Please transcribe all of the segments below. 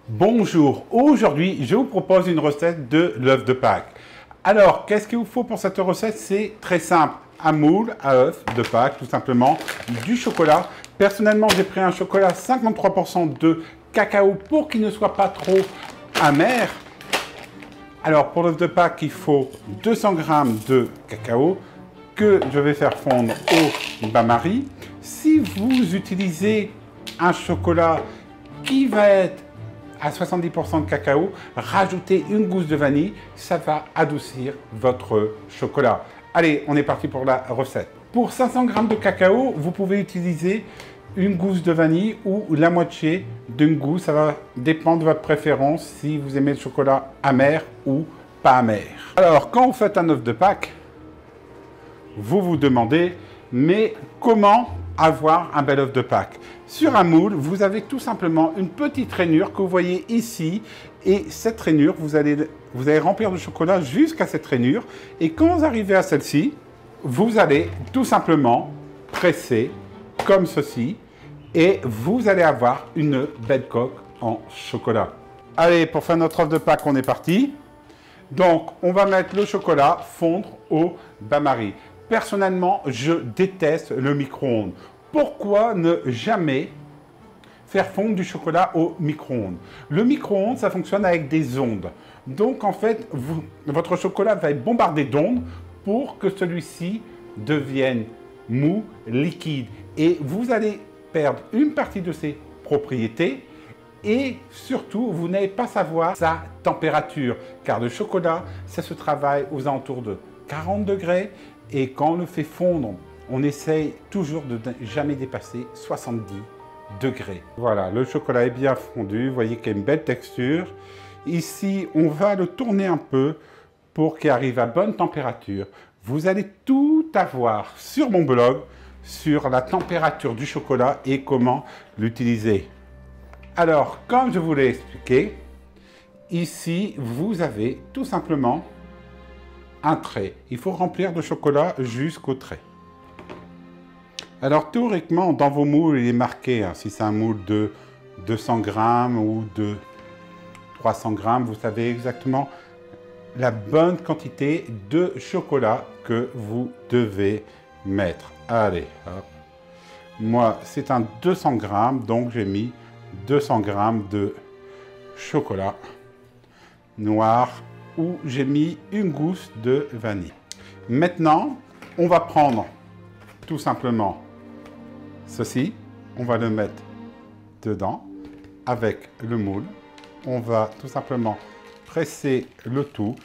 Bonjour, aujourd'hui je vous propose une recette de l'œuf de Pâques. Alors, qu'est-ce qu'il vous faut pour cette recette? C'est très simple, un moule à œuf de Pâques tout simplement, du chocolat. Personnellement j'ai pris un chocolat 53% de cacao pour qu'il ne soit pas trop amer. Alors pour l'œuf de Pâques il faut 200 g de cacao que je vais faire fondre au bain-marie. Si vous utilisez un chocolat qui va être à 70% de cacao, rajoutez une gousse de vanille, ça va adoucir votre chocolat. Allez, on est parti pour la recette. Pour 500 g de cacao, vous pouvez utiliser une gousse de vanille ou la moitié d'une gousse, ça va dépendre de votre préférence, si vous aimez le chocolat amer ou pas amer. Alors, quand vous faites un œuf de Pâques, vous vous demandez, mais comment avoir un bel œuf de Pâques? Sur un moule, vous avez tout simplement une petite rainure que vous voyez ici. Et cette rainure, vous allez remplir de chocolat jusqu'à cette rainure. Et quand vous arrivez à celle-ci, vous allez tout simplement presser comme ceci. Et vous allez avoir une belle coque en chocolat. Allez, pour faire notre œuf de Pâques, on est parti. Donc, on va mettre le chocolat fondre au bain-marie. Personnellement, je déteste le micro-ondes. Pourquoi ne jamais faire fondre du chocolat au micro-ondes? Le micro-ondes, ça fonctionne avec des ondes. Donc, en fait, votre chocolat va être bombardé d'ondes pour que celui-ci devienne mou, liquide. Et vous allez perdre une partie de ses propriétés. Et surtout, vous n'allez pas savoir sa température. Car le chocolat, ça se travaille aux alentours de 40 degrés. Et quand on le fait fondre, on essaye toujours de ne jamais dépasser 70 degrés. Voilà, le chocolat est bien fondu. Vous voyez qu'il y a une belle texture. Ici, on va le tourner un peu pour qu'il arrive à bonne température. Vous allez tout avoir sur mon blog sur la température du chocolat et comment l'utiliser. Alors, comme je vous l'ai expliqué, ici, vous avez tout simplement un trait. Il faut remplir de chocolat jusqu'au trait. Alors théoriquement, dans vos moules, il est marqué, hein, si c'est un moule de 200 g ou de 300 g, vous savez exactement la bonne quantité de chocolat que vous devez mettre. Allez, hop. Moi, c'est un 200 g, donc j'ai mis 200 g de chocolat noir où j'ai mis une gousse de vanille. Maintenant, on va prendre tout simplement ceci, on va le mettre dedans avec le moule. On va tout simplement presser le tout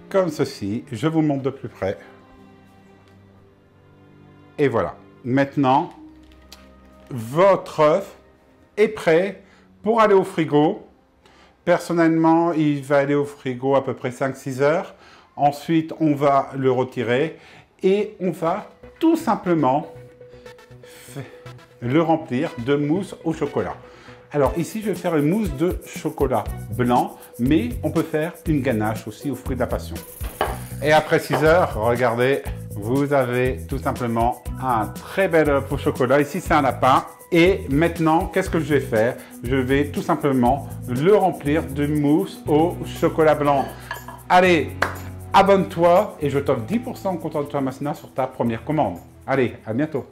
comme ceci. Je vous montre de plus près. Et voilà. Maintenant, votre œuf est prêt pour aller au frigo. Personnellement, il va aller au frigo à peu près 5-6 heures. Ensuite, on va le retirer et on va tout simplement le remplir de mousse au chocolat. Alors ici, je vais faire une mousse de chocolat blanc, mais on peut faire une ganache aussi aux fruits de la passion. Et après 6 heures, regardez, vous avez tout simplement un très bel œuf au chocolat. Ici, c'est un lapin. Et maintenant, qu'est-ce que je vais faire? Je vais tout simplement le remplir de mousse au chocolat blanc. Allez, abonne-toi et je t'offre 10% de compte de toi maintenant sur ta première commande. Allez, à bientôt.